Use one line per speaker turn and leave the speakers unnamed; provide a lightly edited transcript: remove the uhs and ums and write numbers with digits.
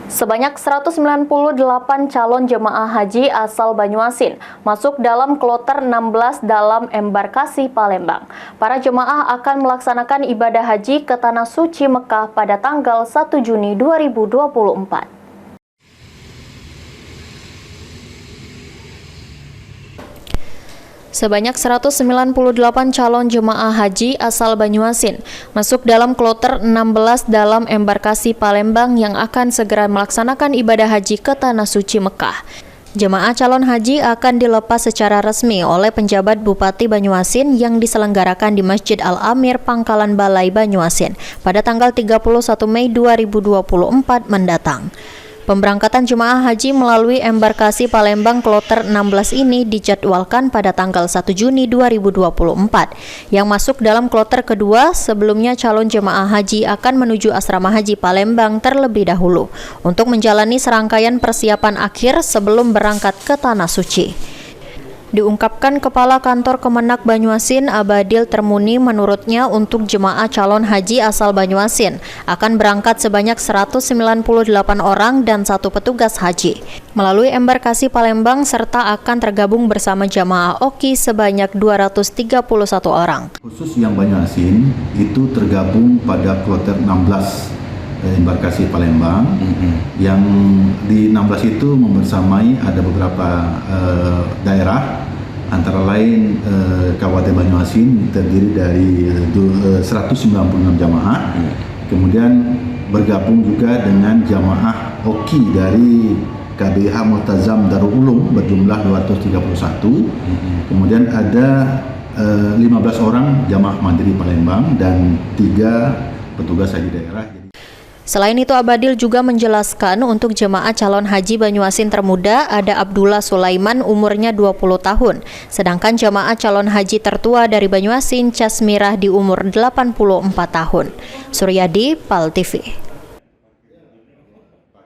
Sebanyak 198 calon jemaah haji asal Banyuasin masuk dalam kloter 16 dalam embarkasi Palembang. Para jemaah akan melaksanakan ibadah haji ke Tanah Suci Mekah pada tanggal 1 Juni 2024. Sebanyak 198 calon jemaah haji asal Banyuasin masuk dalam kloter 16 dalam embarkasi Palembang yang akan segera melaksanakan ibadah haji ke Tanah Suci Mekah. Jemaah calon haji akan dilepas secara resmi oleh penjabat Bupati Banyuasin yang diselenggarakan di Masjid Al-Amir Pangkalan Balai Banyuasin pada tanggal 31 Mei 2024 mendatang. Pemberangkatan jemaah haji melalui embarkasi Palembang kloter 16 ini dijadwalkan pada tanggal 1 Juni 2024. Yang masuk dalam kloter kedua, sebelumnya calon jemaah haji akan menuju asrama haji Palembang terlebih dahulu untuk menjalani serangkaian persiapan akhir sebelum berangkat ke Tanah Suci. Diungkapkan Kepala Kantor Kemenak Banyuasin, Abadil Termuni, menurutnya untuk jemaah calon haji asal Banyuasin akan berangkat sebanyak 198 orang dan 1 petugas haji melalui embarkasi Palembang serta akan tergabung bersama jemaah OKI sebanyak 231 orang.
Khusus yang Banyuasin itu tergabung pada kloter 16 embarkasi Palembang, yang di 16 itu membersamai ada beberapa daerah, antara lain Kabupaten Banyuasin terdiri dari 196 jamaah, kemudian bergabung juga dengan jamaah OKI dari KBH Multazam Darul Ulum berjumlah 231, kemudian ada 15 orang jamaah mandiri Palembang dan 3 petugas haji daerah.
Selain itu, Abadil juga menjelaskan untuk jemaah calon haji Banyuasin termuda ada Abdullah Sulaiman, umurnya 20 tahun. Sedangkan jemaah calon haji tertua dari Banyuasin, Casmirah, di umur 84 tahun. Suryadi, PAL TV.